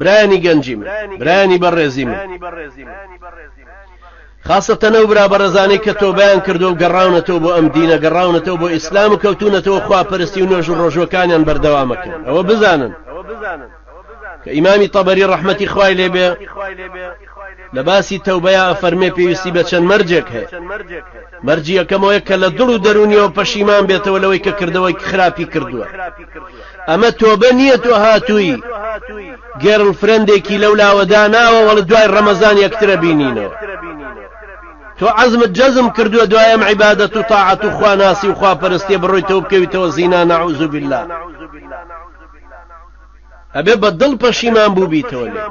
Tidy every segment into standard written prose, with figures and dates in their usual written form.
برانی گەنجی من برانی بەڕێزی من خاصەتەن ئەو برا بەڕێزانەی کە تۆبەیان کردو و گەڕاونەتەوە بۆ ئەم دینە گەڕاونەتەوە بۆ ئیسلام و کەوتونەتەوە خواپەرستی و نوێژ و ڕۆژوەکانیان بەردەوامەکەن ئەوە بزانن کە ئیمامی تەبەری ڕەحمەتی خوای لێبێ لە باسی تەوبەیە ئەفەرمێ پێویستی بە چەند مەرجێک هەیە مەرجی یەکەمەوەی کە لە دڵ و دەرونیەوە پەشیمان بێتەوە لەوەی کە کردەوەی خراپی کردووە ئەمە تۆبە نییە تۆ هاتووی گێرڵ فرەندێکی لەولاوەدا ناوە وەڵە دوای ڕەمەزان یەکترە بینینەوە تۆ عەزمت جەزم کردووە دوای ئەم عیبادەت و تاعەت و خواناسی و خواپەرستیە بڕۆیتەوە بکەویتەوە زینا نەعوذ بالله ئەبێ بە دڵ پەشیمان بوو بیتەوە لێ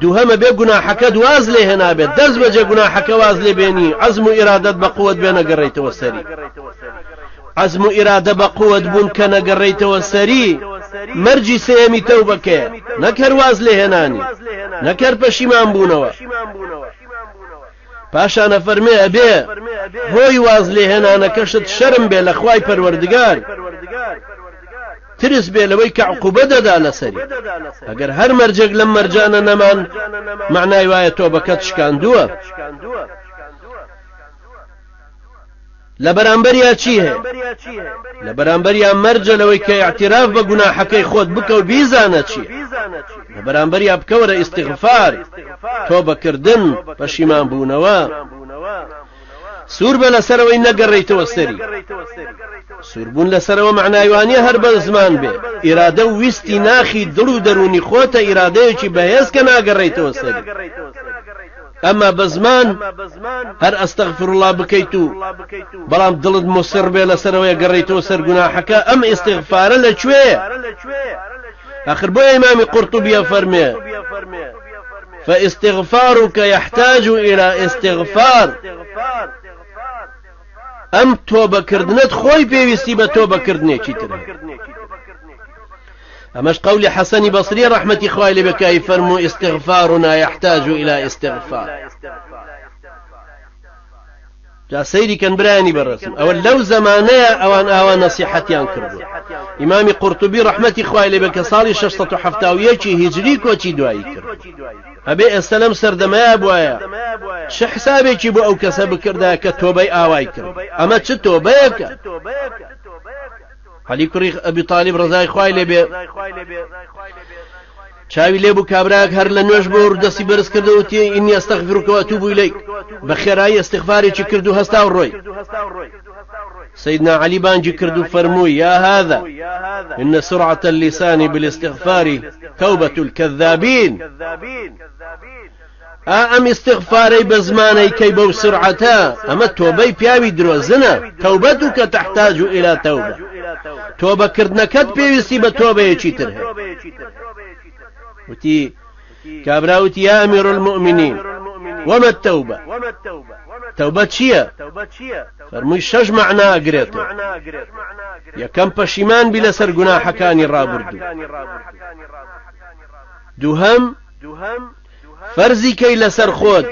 دووهەمە بێ گوناحەکەت واز لێ هێنابێت دەست بەجێ گوناحەکە واز لێ بێنی عەزم و ئیرادەت بە قووەت بێ نەگەڕێیتەوە سەری عەزم و ئیرادە بە قووەت بوون کە نەگەڕێیتەوە سەری مەرجی سێمی تەوبەکەیە نەکەر واز لێ هێنانی نەکەر پەشیمان بوونەوە پاشان ئەفەرمێ ئەبێ هۆی واز لێ هێنانەکەشت شەرم بێ لە خوای پەروەردگار ترس بێ لەوەی کە عقوبە دەدا لەسەری ئەگەر هەر مەرجێک لەم مەرجانە نەمان معنای وایە تۆبەکەت شکاندووە لە بەرامبەریا چی هەیە لە بەرامبەریا مەرجە لەوەی کە اعتراف بە گوناحەکەی خۆت بکە و بیزانە چیە لە بەرامبەریا بکەوەرە ئیستیغفار تۆبەکردن پەشیمان بوونەوە سوور بە لەسەرەوەی نەگەڕێیتەوە سەری سووربوون لەسەرەوە معناوانیە هەر بە زمان بێ ئیرادە و ویستی ناخی دڵ و دەرونی خۆتە ئیرادەیەکی بەهێز کە ناگەڕێیتەوە سەری ئەمە بە زمان هەر ئەستەغفرڵڵا بکەیت و بەڵام دڵت مصر بێ لەسەرەوەی گەڕێیتەوە سەر گوناحەکە ئەم ئیستیغفارە لەکوێیە آخر بۆ ئیمامی قورطوبی فەرمێ فاستغفارك يحتاج إلى استغفار ئەم تۆبەکردنت خۆی پێویستی بە تۆبەکردنێکی ترە ئەمەش قولی حەسەنی بەسری ڕەحمەتی خوای لێ بێ فەرموو استغفارنا يحتاج إلى استغفار جا سەیری کەن برانی بەڕێزم ئەوە لەو زەمانەیە ئەوان ئاوا نەسیحەتیان کردو ئیمامی قورطوبی ڕەحمەتی خوای لێ بێ کە ساڵی 671 هیجری کۆچی دوایی کرد ئەبێ ئێستا لەم سەردەمەیە بووایە چ حسابێکی بۆ ئەو کەسە بکردایە کە تۆبەی ئاوای کرد ئەمە چ تۆبەیەکە عەلی کوڕی ئەبی تاالب ڕەزای خوای لێ بێ چاوی لێبوو کابراک هەر لە نوێژ بۆ ڕوودەستی بەرز کردەوە وتی ئینی ئەستەغفیرک وەتوب ئیلەیک بە خێرایی ئەستیغفارێکی کرد و هەستا و ڕۆی سيدنا علي بانجي كردو فرموي يا هذا إن سرعة اللسان بالاستغفار توبة الكذابين أم استغفاري بزماني كي بو سرعتا أما توبي بياوي دروزنا توبتك تحتاج إلى توبة توبة كردنكت بيوسي بتوبة يشيترها وتي كابراوتي يا أمير المؤمنين وما التوبة توبة شيا فرموي شج معنا قريته يا كم پشیمان بلا سر گناحکانی رابردو دوهم فرزی کی لسر خود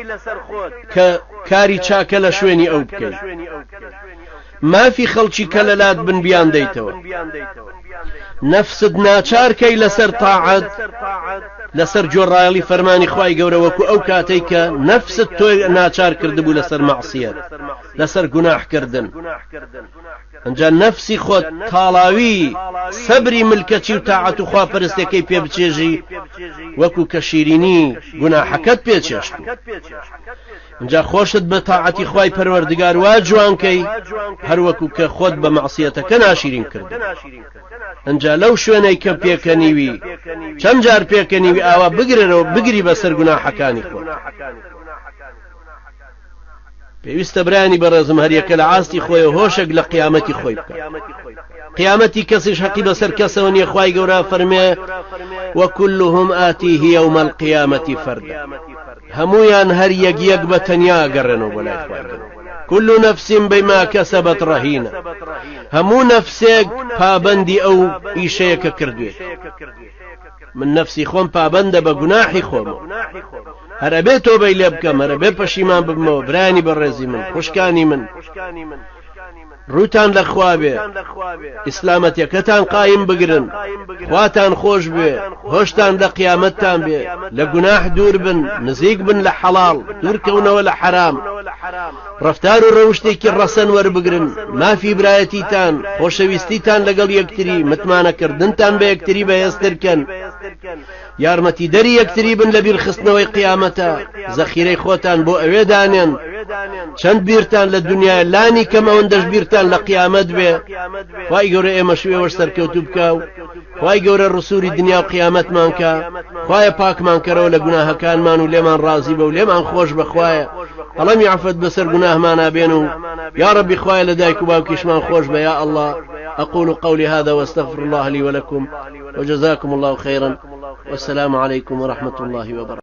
کاری چاکە لە شوێنی ئەو بکەیت مافی خەڵکی کەلەلات بن بیان دەیتەوە نەفست ناچار کەی لەسەر تاعەت لەسەر جۆڕایەڵی فەرمانی خوای گەورە وەکو ئەو کاتەی کە نەفست تۆی ناچار کردبوو لەسەر مەعسیەت لەسەر گوناحکردن ئەنجا نەفسی خۆت تاڵاوی سەبری ملکەچی و تاعەت و خواپەرستەکەی پێ بچێژی وەکو کە شیرینی گوناحەکەت پێچێشت اینجا خۆشت بە تاعەتی خوای پەروەردگار وا جوانکەی هەروەکو کە خۆت بە مەعسیەتەکە ناشیرین کرد اینجا لەو شوێنەی کە پێکەنیوی چەند جار پێکەنیوی ئاوا بگرێرەوە بگری بەسەر گوناحەکانی خۆت پێویستە برانی بەڕێزم هەریەکە لە ئاستی خۆی و هۆشێک لە قیامەتی خۆی بکە قیامەتی کەسیش حەقی بەسەر کەسەوە نیە خوای گەورە فەرمێ وەکلهم ئاتیه یەومە القیامەتی فەردە هەموویان هەر یەک بە تەنیا گەڕێنەوە بۆ لای خوای گەورە كل نفس بما كسبت رهينة همو نفسك پابندي او ايشيك كردويت من نفسي خوم پابند بگناحي خوم هر ابي توبه لبكم هر ابي پشيمان بمو براني بالرزي من خوشكاني من ڕوتان لە خوا بێ ئیسلامەتیەکەتان قایم بگرن خواتان خۆش بێ هۆشتان لە قیامەتتان بێ لە گوناح دوور بن نزیک بن لە حەڵاڵ دوورکەونەوە لە حەرام ڕەفتار و ڕەوشتێکی ڕەسەن وەربگرن مافی برایەتیتان خۆشەویستیتان لەگەڵ یەکتری متمانەکردنتان بە یەکتری بەهێزترکەن یارمەتی دەری یەکتری بن لە بیرخستنەوەی قیامەتە زەخیرەی خۆتان بۆ ئەوێ دانێن چەند بیرتان لە دنیای لانی کەم ئەوەندەش بیرتان لە قیامەت بێ خوای گەورە ئێمە شوێوەش سەرکەوتوو بکە و خوای گەورە ڕسووری دنیا و قیامەتمان کە خوایە پاکمان کەرەوە لە گوناهەکانمان و لێمان ڕازی بە و لێمان خۆش بەخوایە هەڵەمی عەفەت بەسەر گوناهمانە بێن و یا ربی خوایە لە دایک و باوکیشمان خۆش بە یا الله أقول قولي هذا واستغفر الله لي ولكم وجزاكم الله خيرا والسلام عليكم ورحمة الله وبركاته.